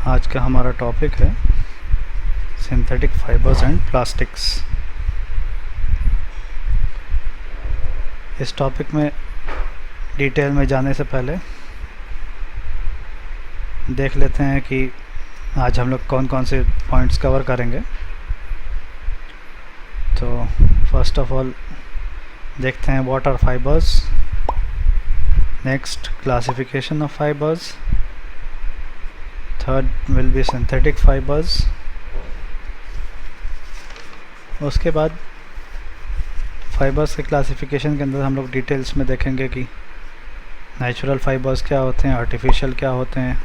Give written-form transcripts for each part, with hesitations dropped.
आज का हमारा टॉपिक है सिंथेटिक फाइबर्स एंड प्लास्टिक्स। इस टॉपिक में डिटेल में जाने से पहले देख लेते हैं कि आज हम लोग कौन कौन से पॉइंट्स कवर करेंगे। तो फर्स्ट ऑफ ऑल देखते हैं what are fibres, next classification of fibres, third will be synthetic fibres. उसके बाद फाइबर्स के क्लासिफिकेशन के अंदर हम लोग डिटेल्स में देखेंगे कि नेचुरल फाइबर्स क्या होते हैं, आर्टिफिशियल क्या होते हैं,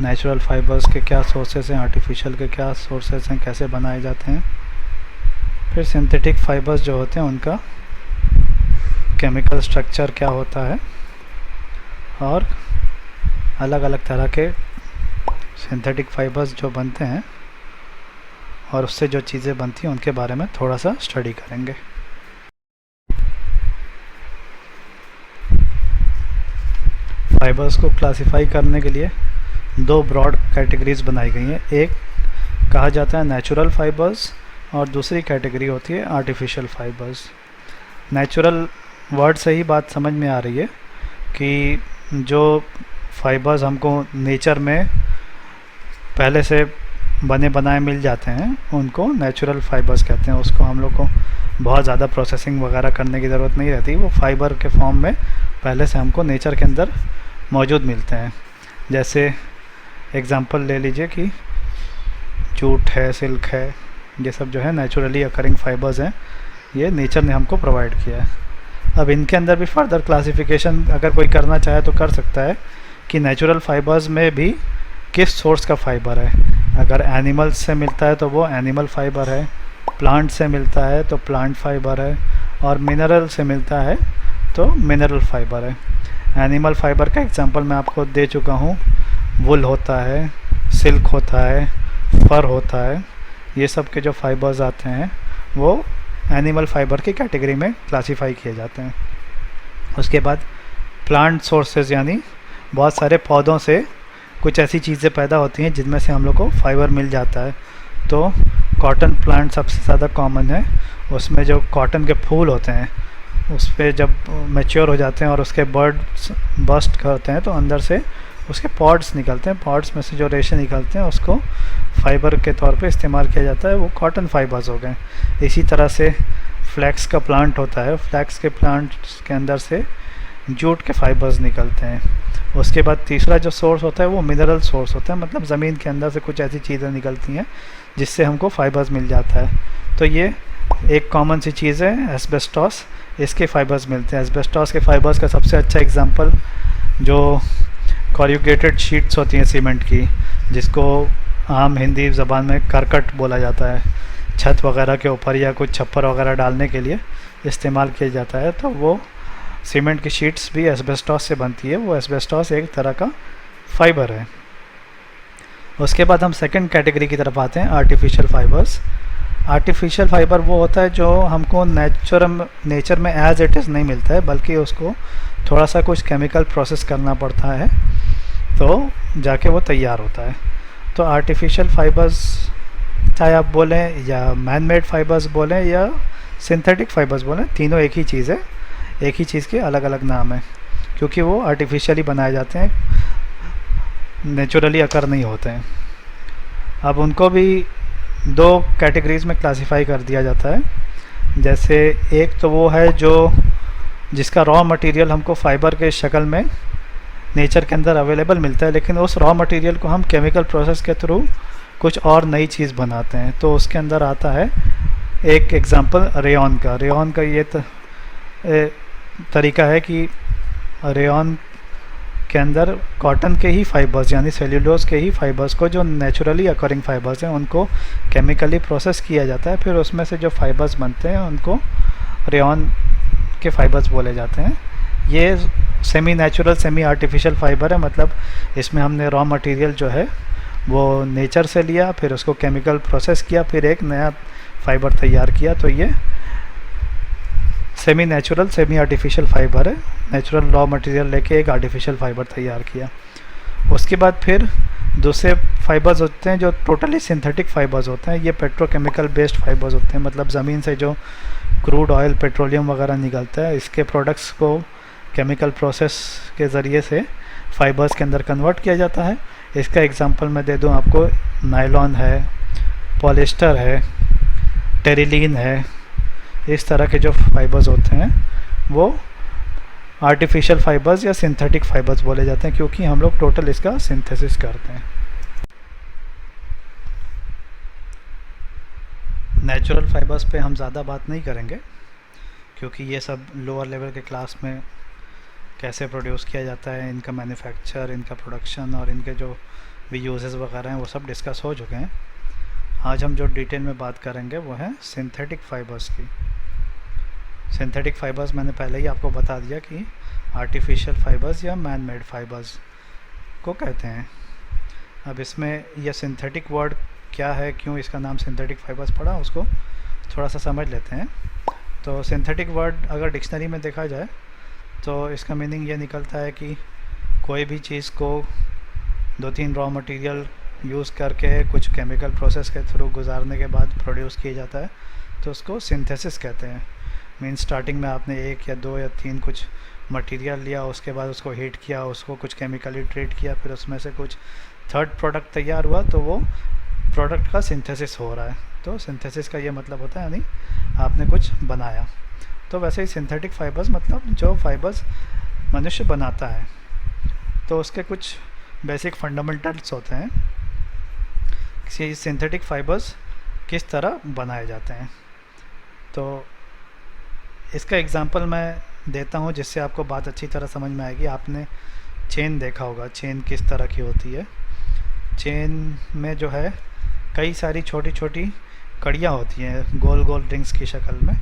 नेचुरल फाइबर्स के क्या सोर्सेस हैं, आर्टिफिशियल के क्या सोर्सेस हैं, कैसे बनाए जाते हैं। फिर सिंथेटिक फाइबर्स जो होते हैं उनका केमिकल स्ट्रक्चर क्या होता है और अलग अलग तरह के सिंथेटिक फाइबर्स जो बनते हैं और उससे जो चीज़ें बनती हैं उनके बारे में थोड़ा सा स्टडी करेंगे। फाइबर्स को क्लासिफाई करने के लिए दो ब्रॉड कैटेगरीज बनाई गई हैं। एक कहा जाता है नेचुरल फाइबर्स और दूसरी कैटेगरी होती है आर्टिफिशियल फाइबर्स। नेचुरल वर्ड से ही बात समझ में आ रही है कि जो फाइबर्स हमको नेचर में पहले से बने बनाए मिल जाते हैं उनको नेचुरल फाइबर्स कहते हैं। उसको हम लोग को बहुत ज़्यादा प्रोसेसिंग वगैरह करने की ज़रूरत नहीं रहती, वो फाइबर के फॉर्म में पहले से हमको नेचर के अंदर मौजूद मिलते हैं। जैसे एग्जांपल ले लीजिए कि जूट है, सिल्क है, ये सब जो है नेचुरली अकरिंग फाइबर्स हैं, ये नेचर ने हमको प्रोवाइड किया है। अब इनके अंदर भी फर्दर क्लासिफिकेशन अगर कोई करना चाहे तो कर सकता है कि नेचुरल फाइबर्स में भी किस सोर्स का फाइबर है। अगर एनिमल्स से मिलता है तो वो एनिमल फाइबर है, प्लांट से मिलता है तो प्लांट फाइबर है, और मिनरल से मिलता है तो मिनरल फाइबर है। एनिमल फाइबर का एग्जांपल मैं आपको दे चुका हूँ, वुल होता है, सिल्क होता है, फर होता है। ये सब के जो फाइबर्स आते हैं वो एनिमल फाइबर की कैटेगरी में क्लासीफाई किए जाते हैं। उसके बाद प्लांट सोर्सेज यानी बहुत सारे पौधों से कुछ ऐसी चीज़ें पैदा होती हैं जिनमें से हम लोग को फाइबर मिल जाता है। तो कॉटन प्लांट सबसे ज़्यादा कॉमन है। उसमें जो कॉटन के फूल होते हैं उस पर जब मैच्योर हो जाते हैं और उसके बर्ड्स बस्ट करते हैं तो अंदर से उसके पॉड्स निकलते हैं। पॉड्स में से जो रेशे निकलते हैं उसको फाइबर के तौर पे इस्तेमाल किया जाता है, वो कॉटन फाइबर्स हो गए। इसी तरह से फ्लैक्स का प्लांट होता है, फ्लैक्स के प्लांट के अंदर से जूट के फाइबर्स निकलते हैं। उसके बाद तीसरा जो सोर्स होता है वो मिनरल सोर्स होता है, मतलब ज़मीन के अंदर से कुछ ऐसी चीज़ें निकलती हैं जिससे हमको फाइबर्स मिल जाता है। तो ये एक कॉमन सी चीज़ है एस्बेस्टॉस, इसके फाइबर्स मिलते हैं। एस्बेस्टॉस के फाइबर्स का सबसे अच्छा एग्जांपल जो कॉर्यूगेटेड शीट्स होती हैं सीमेंट की, जिसको आम हिंदी ज़बान में करकट बोला जाता है, छत वगैरह के ऊपर या कुछ छप्पर वगैरह डालने के लिए इस्तेमाल किया जाता है। तो वो सीमेंट की शीट्स भी एस्बेस्टॉस से बनती है। वो एस्बेस्टॉस एक तरह का फाइबर है। उसके बाद हम सेकंड कैटेगरी की तरफ आते हैं, आर्टिफिशियल फाइबर्स। आर्टिफिशियल फाइबर वो होता है जो हमको नेचर में एज इट इज़ नहीं मिलता है, बल्कि उसको थोड़ा सा कुछ केमिकल प्रोसेस करना पड़ता है तो जाके वो तैयार होता है। तो आर्टिफिशियल फाइबर्स चाहे आप बोलें या मैन मेड फाइबर्स बोलें या सिंथेटिक फाइबर्स बोलें, तीनों एक ही चीज़ है, एक ही चीज़ के अलग अलग नाम है, क्योंकि वो आर्टिफिशियली बनाए जाते हैं, नेचुरली अकर नहीं होते हैं। अब उनको भी दो कैटेगरीज में क्लासिफाई कर दिया जाता है। जैसे एक तो वो है जो जिसका रॉ मटेरियल हमको फाइबर के शक्ल में नेचर के अंदर अवेलेबल मिलता है, लेकिन उस रॉ मटेरियल को हम केमिकल प्रोसेस के थ्रू कुछ और नई चीज़ बनाते हैं। तो उसके अंदर आता है एक एग्जांपल रेयॉन का। रेयॉन का ये तरीका है कि रेयॉन के अंदर कॉटन के ही फाइबर्स यानी सेल्यूलोज के ही फाइबर्स को, जो नेचुरली अकरिंग फाइबर्स हैं, उनको केमिकली प्रोसेस किया जाता है। फिर उसमें से जो फाइबर्स बनते हैं उनको रेयॉन के फाइबर्स बोले जाते हैं। ये semi natural semi artificial fibre है, मतलब इसमें हमने रॉ मटेरियल जो है वो नेचर से लिया, फिर उसको केमिकल प्रोसेस किया, फिर एक नया फाइबर तैयार किया। तो ये semi natural semi artificial fibre है। नेचुरल रॉ मटेरियल लेके एक आर्टिफिशियल फाइबर तैयार किया। उसके बाद फिर दूसरे फाइबर्स होते हैं जो टोटली सिंथेटिक फाइबर्स होते हैं। ये पेट्रोकेमिकल बेस्ड फाइबर्स होते हैं, मतलब ज़मीन से जो क्रूड ऑयल पेट्रोलियम वगैरह निकलता है, इसके प्रोडक्ट्स को केमिकल प्रोसेस के ज़रिए से फाइबर्स के अंदर कन्वर्ट किया जाता है। इसका एग्जांपल मैं दे दूं आपको, नायलॉन है, पॉलिएस्टर है, टेरिलीन है। इस तरह के जो फाइबर्स होते हैं वो आर्टिफिशियल फाइबर्स या सिंथेटिक फाइबर्स बोले जाते हैं, क्योंकि हम लोग टोटल इसका सिंथेसिस करते हैं। नेचुरल फाइबर्स पे हम ज़्यादा बात नहीं करेंगे, क्योंकि ये सब लोअर लेवल के क्लास में कैसे प्रोड्यूस किया जाता है, इनका मैन्युफैक्चर, इनका प्रोडक्शन और इनके जो भी यूजेस वगैरह हैं वो सब डिस्कस हो चुके हैं। आज हम जो डिटेल में बात करेंगे वो है सिंथेटिक फाइबर्स की। सिंथेटिक फाइबर्स मैंने पहले ही आपको बता दिया कि आर्टिफिशियल फाइबर्स या मैन मेड फाइबर्स को कहते हैं। अब इसमें यह सिंथेटिक वर्ड क्या है, क्यों इसका नाम सिंथेटिक फाइबर्स पड़ा, उसको थोड़ा सा समझ लेते हैं। तो सिंथेटिक वर्ड अगर डिक्शनरी में देखा जाए तो इसका मीनिंग ये निकलता है कि कोई भी चीज़ को 2-3 रॉ मटेरियल यूज़ करके कुछ केमिकल प्रोसेस के थ्रू गुजारने के बाद प्रोड्यूस किया जाता है, तो उसको सिंथेसिस कहते हैं। मीन्स स्टार्टिंग में आपने 1 या 2 या 3 कुछ मटेरियल लिया, उसके बाद उसको हीट किया, उसको कुछ केमिकली ट्रीट किया, फिर उसमें से कुछ थर्ड प्रोडक्ट तैयार हुआ, तो वो प्रोडक्ट का सिंथेसिस हो रहा है। तो सिंथेसिस का ये मतलब होता है यानी आपने कुछ बनाया। तो वैसे ही सिंथेटिक फाइबर्स मतलब जो फाइबर्स मनुष्य बनाता है, तो उसके कुछ बेसिक फंडामेंटल्स होते हैं कि सिंथेटिक फाइबर्स किस तरह बनाए जाते हैं। तो इसका एग्जांपल मैं देता हूँ जिससे आपको बात अच्छी तरह समझ में आएगी। आपने चेन देखा होगा, चेन किस तरह की होती है। चेन में जो है कई सारी छोटी छोटी कड़ियाँ होती हैं गोल गोल रिंग्स की शक्ल में,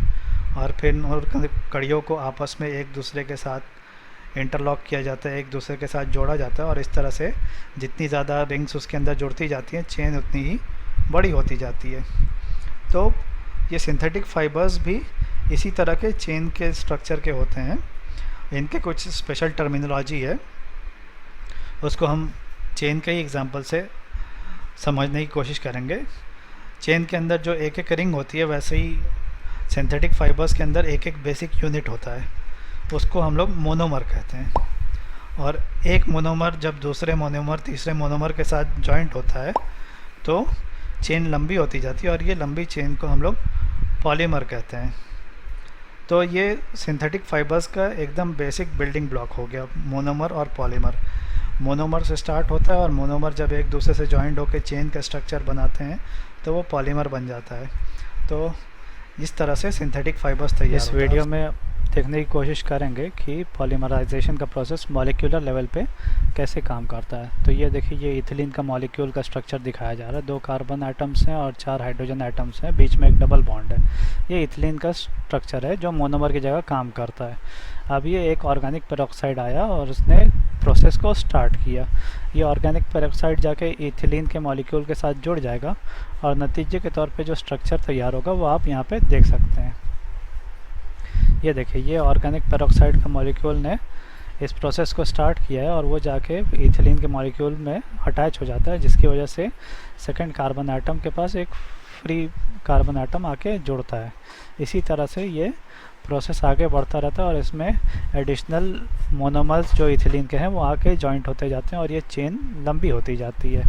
और फिर उन कड़ियों को आपस में एक दूसरे के साथ इंटरलॉक किया जाता है, एक दूसरे के साथ जोड़ा जाता है, और इस तरह से जितनी ज़्यादा रिंग्स उसके अंदर जुड़ती जाती हैं, चेन उतनी ही बड़ी होती जाती है। तो ये सिंथेटिक फाइबर्स भी इसी तरह के चेन के स्ट्रक्चर के होते हैं। इनके कुछ स्पेशल टर्मिनोलॉजी है, उसको हम चेन के ही एग्जांपल से समझने की कोशिश करेंगे। चेन के अंदर जो एक एक रिंग होती है, वैसे ही सिंथेटिक फाइबर्स के अंदर एक एक बेसिक यूनिट होता है, उसको हम लोग मोनोमर कहते हैं। और एक मोनोमर जब दूसरे मोनोमर तीसरे मोनोमर के साथ जॉइंट होता है तो चेन लंबी होती जाती है, और ये लंबी चेन को हम लोग पॉलीमर कहते हैं। तो ये सिंथेटिक फाइबर्स का एकदम बेसिक बिल्डिंग ब्लॉक हो गया, मोनोमर और पॉलीमर। मोनोमर से स्टार्ट होता है, और मोनोमर जब एक दूसरे से जॉइंट होकर चेन का स्ट्रक्चर बनाते हैं तो वो पॉलीमर बन जाता है। तो इस तरह से सिंथेटिक फाइबर्स तैयार होता है। इस वीडियो में देखने की कोशिश करेंगे कि पॉलीमराइजेशन का प्रोसेस मॉलिक्यूलर लेवल पे कैसे काम करता है। तो ये देखिए, ये इथिलीन का मॉलिक्यूल का स्ट्रक्चर दिखाया जा रहा है। 2 कार्बन एटम्स हैं और 4 हाइड्रोजन एटम्स हैं, बीच में एक डबल बॉन्ड है। ये इथिलीन का स्ट्रक्चर है जो मोनोमर की जगह काम करता है। अब ये एक ऑर्गेनिक पेरोक्साइड आया और उसने प्रोसेस को स्टार्ट किया। ये ऑर्गेनिक पेरोक्साइड जाके इथिलीन के मॉलिक्यूल के साथ जुड़ जाएगा, और नतीजे के तौर पे जो स्ट्रक्चर तैयार होगा वो आप यहाँ पे देख सकते हैं। ये देखिए, ये ऑर्गेनिक पेरोक्साइड का मॉलिक्यूल ने इस प्रोसेस को स्टार्ट किया है, और वो जाके इथिलीन के मॉलिक्यूल में अटैच हो जाता है, जिसकी वजह से सेकंड कार्बन एटम के पास एक फ्री कार्बन एटम आके जुड़ता है। इसी तरह से ये प्रोसेस आगे बढ़ता रहता है, और इसमें एडिशनल मोनोमर्स जो इथिलीन के हैं वो आके जॉइंट होते जाते हैं, और ये चेन लंबी होती जाती है।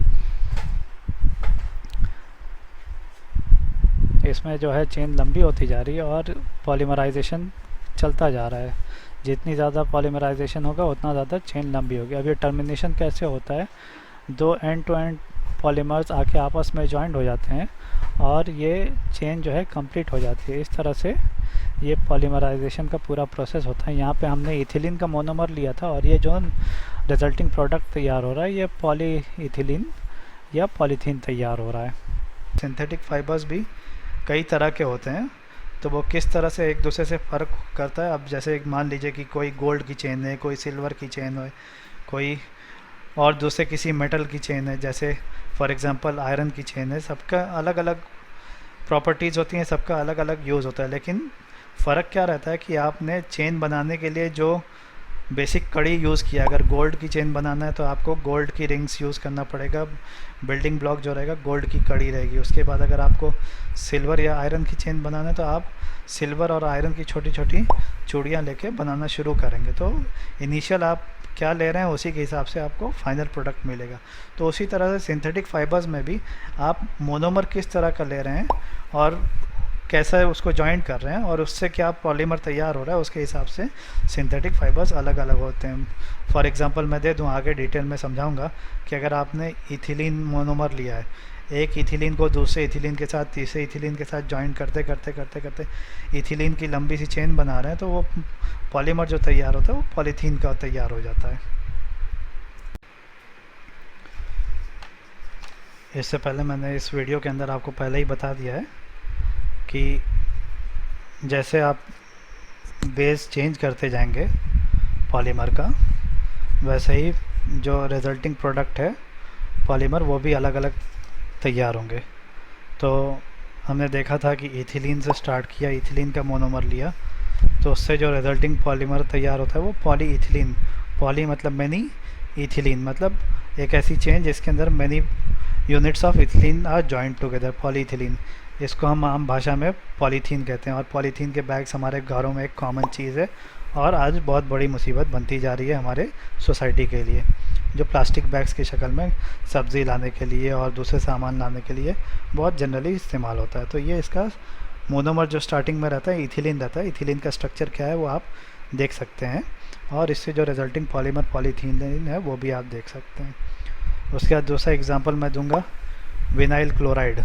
इसमें जो है चेन लंबी होती जा रही है और पॉलीमराइजेशन चलता जा रहा है। जितनी ज़्यादा पॉलीमराइजेशन होगा उतना ज़्यादा चेन लंबी होगी। अब ये टर्मिनेशन कैसे होता है, 2 एंड टू एंड पॉलीमर्स आके आपस में जॉइंट हो जाते हैं, और ये चेन जो है कंप्लीट हो जाती है। इस तरह से ये पॉलीमराइजेशन का पूरा प्रोसेस होता है। यहाँ पे हमने इथिलीन का मोनोमर लिया था, और ये जो रिजल्टिंग प्रोडक्ट तैयार हो रहा है ये पॉली इथिलीन या पॉलीथीन तैयार हो रहा है। सिंथेटिक फाइबर्स भी कई तरह के होते हैं, तो वो किस तरह से एक दूसरे से फ़र्क करता है। अब जैसे मान लीजिए कि कोई गोल्ड की चेन है, कोई सिल्वर की चेन है, कोई और दूसरे किसी मेटल की चेन है, जैसे फॉर एग्जांपल आयरन की चेन है। सबका अलग अलग प्रॉपर्टीज़ होती हैं, सबका अलग अलग यूज़ होता है, लेकिन फ़र्क क्या रहता है कि आपने चेन बनाने के लिए जो बेसिक कड़ी यूज़ किया। अगर गोल्ड की चेन बनाना है तो आपको गोल्ड की रिंग्स यूज़ करना पड़ेगा। बिल्डिंग ब्लॉक जो रहेगा गोल्ड की कड़ी रहेगी। उसके बाद अगर आपको सिल्वर या आयरन की चेन बनाना है तो आप सिल्वर और आयरन की छोटी छोटी चूड़ियाँ लेके बनाना शुरू करेंगे। तो इनिशियल आप क्या ले रहे हैं उसी के हिसाब से आपको फाइनल प्रोडक्ट मिलेगा। तो उसी तरह से सिंथेटिक फाइबर्स में भी आप मोनोमर किस तरह का ले रहे हैं और कैसा उसको जॉइंट कर रहे हैं और उससे क्या पॉलीमर तैयार हो रहा है, उसके हिसाब से सिंथेटिक फाइबर्स अलग अलग होते हैं। फॉर एग्जांपल मैं दे दूं, आगे डिटेल में समझाऊंगा कि अगर आपने इथिलीन मोनोमर लिया है, एक इथिलीन को दूसरे इथिलीन के साथ तीसरे इथिलीन के साथ जॉइंट करते करते करते करते इथिलीन की लंबी सी चेन बना रहे हैं, तो वो पॉलीमर जो तैयार होता है वो पॉलीथीन का तैयार हो जाता है। इससे पहले मैंने इस वीडियो के अंदर आपको पहले ही बता दिया है कि जैसे आप बेस चेंज करते जाएंगे पॉलीमर का, वैसे ही जो रिजल्टिंग प्रोडक्ट है पॉलीमर वो भी अलग अलग तैयार होंगे। तो हमने देखा था कि इथिलीन से स्टार्ट किया, इथिलीन का मोनोमर लिया, तो उससे जो रिजल्टिंग पॉलीमर तैयार होता है वो पॉली इथिलीन, पॉली मतलब मैनी, इथिलीन मतलब एक ऐसी चेन जिसके अंदर many units of ethylene are joint together, polyethylene. इसको हम आम भाषा में पॉलीथीन कहते हैं। और पॉलीथीन के बैग्स हमारे घरों में एक कॉमन चीज़ है और आज बहुत बड़ी मुसीबत बनती जा रही है हमारे सोसाइटी के लिए, जो प्लास्टिक बैग्स की शक्ल में सब्ज़ी लाने के लिए और दूसरे सामान लाने के लिए बहुत जनरली इस्तेमाल होता है। तो ये इसका मोनोमर जो स्टार्टिंग में रहता है इथिलीन रहता है। इथिलीन का स्ट्रक्चर क्या है वो आप देख सकते हैं और इससे जो रिजल्टिंग पॉलीमर पॉलीथीन है वो भी आप देख सकते हैं। उसके बाद दूसरा एग्जांपल मैं दूंगा विनाइल क्लोराइड।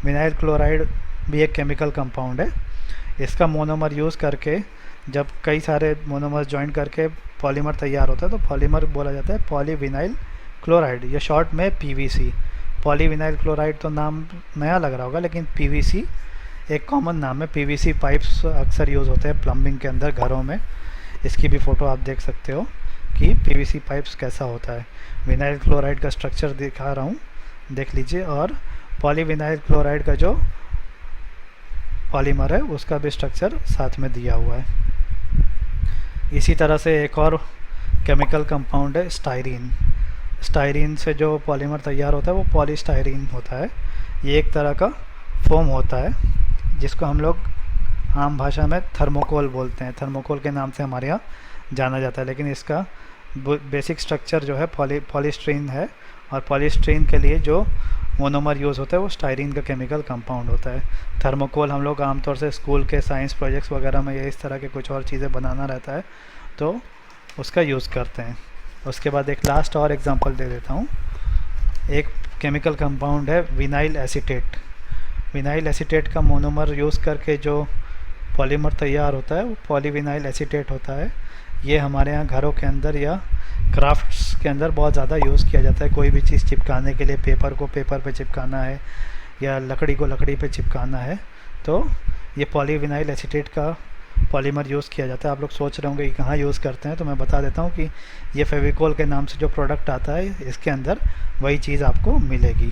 विनाइल क्लोराइड भी एक केमिकल कंपाउंड है। इसका मोनोमर यूज़ करके जब कई सारे मोनोमर जॉइन करके पॉलीमर तैयार होता है तो पॉलीमर बोला जाता है पॉलीविनाइल क्लोराइड, या शॉर्ट में पीवीसी। पॉलीविनाइल क्लोराइड तो नाम नया लग रहा होगा, लेकिन पीवीसी एक कॉमन नाम है। पीवीसी पाइप्स अक्सर यूज़ होते हैं प्लम्बिंग के अंदर घरों में। इसकी भी फ़ोटो आप देख सकते हो कि पीवीसी पाइप्स कैसा होता है। विनाइल क्लोराइड का स्ट्रक्चर दिखा रहा हूँ, देख लीजिए। और पॉलीविनाइल क्लोराइड का जो पॉलीमर है उसका भी स्ट्रक्चर साथ में दिया हुआ है। इसी तरह से एक और केमिकल कंपाउंड है स्टायरीन। स्टायरीन से जो पॉलीमर तैयार होता है वो पॉलीस्टायरीन होता है। ये एक तरह का फोम होता है जिसको हम लोग आम भाषा में थर्मोकोल बोलते हैं। थर्मोकोल के नाम से हमारे यहाँ जाना जाता है, लेकिन इसका बेसिक स्ट्रक्चर जो है पॉलीस्टीरीन है। और पॉलीस्टीरीन के लिए जो मोनोमर यूज़ होता है वो स्टायरीन का केमिकल कंपाउंड होता है। थर्मोकोल हम लोग आमतौर से स्कूल के साइंस प्रोजेक्ट्स वगैरह में या इस तरह के कुछ और चीज़ें बनाना रहता है तो उसका यूज़ करते हैं। उसके बाद एक लास्ट और एग्जांपल दे देता हूँ। एक केमिकल कंपाउंड है विनाइल एसीटेट। विनाइल एसीटेट का मोनोमर यूज़ करके जो पॉलीमर तैयार होता है वो पॉलीविनाइल एसीटेट होता है। ये हमारे यहाँ घरों के अंदर या क्राफ्ट्स के अंदर बहुत ज़्यादा यूज़ किया जाता है। कोई भी चीज़ चिपकाने के लिए, पेपर को पेपर पे चिपकाना है या लकड़ी को लकड़ी पे चिपकाना है तो ये पॉलीविनाइल एसीटेट का पॉलीमर यूज़ किया जाता है। आप लोग सोच रहे होंगे कि कहाँ यूज़ करते हैं, तो मैं बता देता हूँ कि ये फेविकोल के नाम से जो प्रोडक्ट आता है इसके अंदर वही चीज़ आपको मिलेगी।